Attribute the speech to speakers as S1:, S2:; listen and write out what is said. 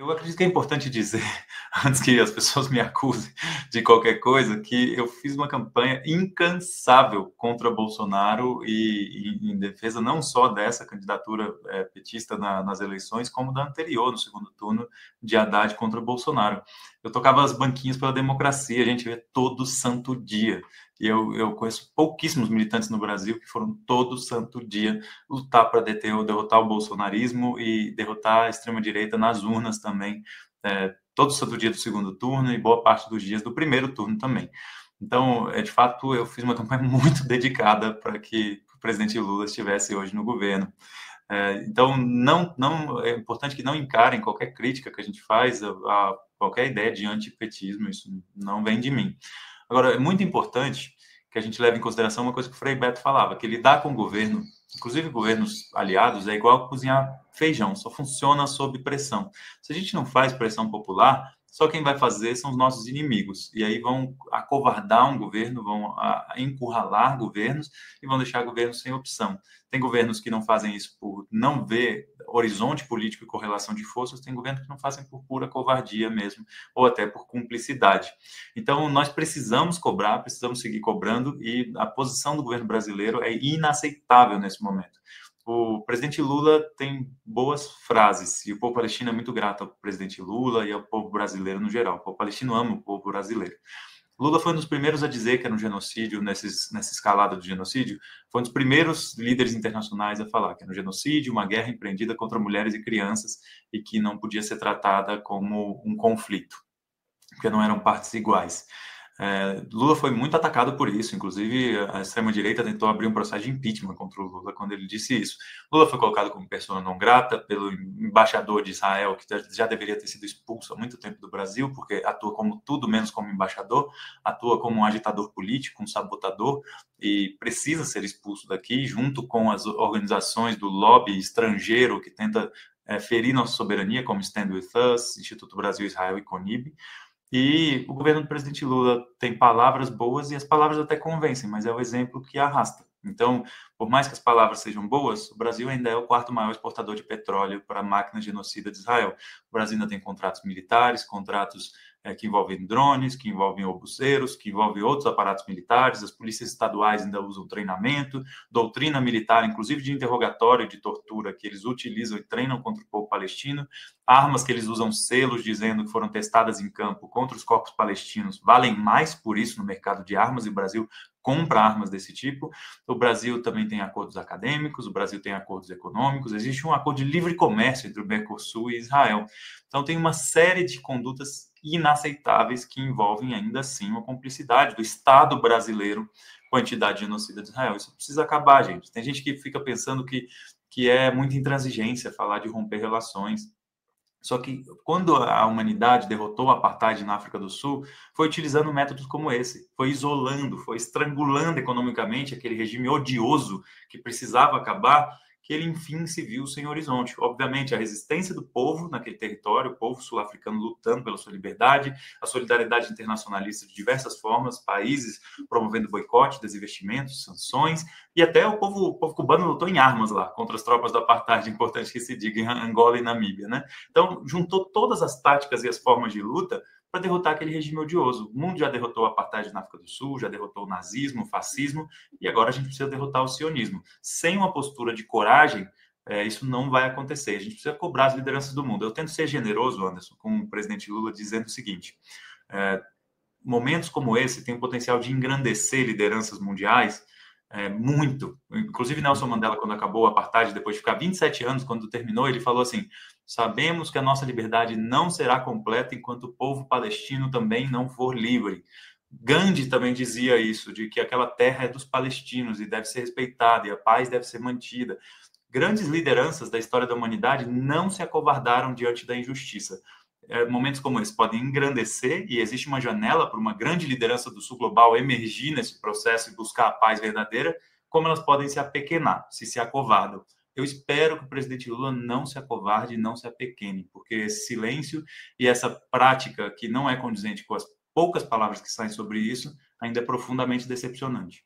S1: Eu acredito que é importante dizer, antes que as pessoas me acusem de qualquer coisa, que eu fiz uma campanha incansável contra Bolsonaro e em defesa não só dessa candidatura petista nas eleições, como da anterior, no segundo turno, de Haddad contra Bolsonaro. Eu tocava as banquinhas pela democracia, a gente vê todo santo dia. E eu conheço pouquíssimos militantes no Brasil que foram todo santo dia lutar para derrotar o bolsonarismo e derrotar a extrema-direita nas urnas também, todo santo dia do segundo turno e boa parte dos dias do primeiro turno também. Então, de fato, eu fiz uma campanha muito dedicada para que o presidente Lula estivesse hoje no governo. Então, não é importante que não encarem qualquer crítica que a gente faz a qualquer ideia de antipetismo, isso não vem de mim. Agora, é muito importante que a gente leve em consideração uma coisa que o Frei Beto falava, que lidar com o governo, inclusive governos aliados, é igual cozinhar feijão, só funciona sob pressão. Se a gente não faz pressão popular, só quem vai fazer são os nossos inimigos. E aí vão acovardar um governo, vão encurralar governos e vão deixar governos sem opção. Tem governos que não fazem isso por não ver horizonte político e correlação de forças, tem governos que não fazem por pura covardia mesmo, ou até por cumplicidade. Então, nós precisamos cobrar, precisamos seguir cobrando, e a posição do governo brasileiro é inaceitável nesse momento. O presidente Lula tem boas frases, e o povo palestino é muito grato ao presidente Lula e ao povo brasileiro no geral. O povo palestino ama o povo brasileiro. Lula foi um dos primeiros a dizer que era um genocídio, nessa escalada do genocídio, foi um dos primeiros líderes internacionais a falar que era um genocídio, uma guerra empreendida contra mulheres e crianças e que não podia ser tratada como um conflito, porque não eram partes iguais. Lula foi muito atacado por isso, inclusive a extrema-direita tentou abrir um processo de impeachment contra o Lula quando ele disse isso. Lula foi colocado como persona não grata pelo embaixador de Israel, que já deveria ter sido expulso há muito tempo do Brasil, porque atua como tudo menos como embaixador, atua como um agitador político, um sabotador, e precisa ser expulso daqui, junto com as organizações do lobby estrangeiro que tenta ferir nossa soberania, como Stand With Us, Instituto Brasil, Israel e CONIB. E o governo do presidente Lula tem palavras boas e as palavras até convencem, mas é o exemplo que arrasta. Então, por mais que as palavras sejam boas, o Brasil ainda é o quarto maior exportador de petróleo para a máquina genocida de Israel. O Brasil ainda tem contratos militares, contratos que envolvem drones, que envolvem obuceiros, que envolvem outros aparatos militares, as polícias estaduais ainda usam treinamento, doutrina militar, inclusive de interrogatório, de tortura, que eles utilizam e treinam contra o povo palestino, armas que eles usam selos dizendo que foram testadas em campo contra os corpos palestinos, valem mais por isso no mercado de armas, e o Brasil compra armas desse tipo. O Brasil também tem acordos acadêmicos, o Brasil tem acordos econômicos, existe um acordo de livre comércio entre o Mercosul e Israel. Então tem uma série de condutas inaceitáveis que envolvem ainda assim uma cumplicidade do Estado brasileiro com a entidade genocida de Israel. Isso precisa acabar, gente. Tem gente que fica pensando que é muita intransigência falar de romper relações. Só que quando a humanidade derrotou o apartheid na África do Sul, foi utilizando métodos como esse, foi isolando, foi estrangulando economicamente aquele regime odioso que precisava acabar, que ele enfim se viu sem horizonte. Obviamente, a resistência do povo naquele território, o povo sul-africano lutando pela sua liberdade, a solidariedade internacionalista de diversas formas, países promovendo boicote, desinvestimentos, sanções, e até o povo cubano lutou em armas lá contra as tropas do apartheid, importante que se diga, em Angola e Namíbia, né? Então, juntou todas as táticas e as formas de luta para derrotar aquele regime odioso. O mundo já derrotou o apartheid na África do Sul, já derrotou o nazismo, o fascismo, e agora a gente precisa derrotar o sionismo. Sem uma postura de coragem, isso não vai acontecer. A gente precisa cobrar as lideranças do mundo. Eu tento ser generoso, Anderson, com o presidente Lula, dizendo o seguinte: momentos como esse têm o potencial de engrandecer lideranças mundiais muito. Inclusive, Nelson Mandela, quando acabou o apartheid, depois de ficar 27 anos, quando terminou, ele falou assim: sabemos que a nossa liberdade não será completa enquanto o povo palestino também não for livre. Gandhi também dizia isso, de que aquela terra é dos palestinos e deve ser respeitada e a paz deve ser mantida. Grandes lideranças da história da humanidade não se acovardaram diante da injustiça. Momentos como esse podem engrandecer, e existe uma janela para uma grande liderança do sul global emergir nesse processo e buscar a paz verdadeira, como elas podem se apequenar, se acovardam. Eu espero que o presidente Lula não se acovarde e não se apequene, porque esse silêncio e essa prática que não é condizente com as poucas palavras que saem sobre isso ainda é profundamente decepcionante.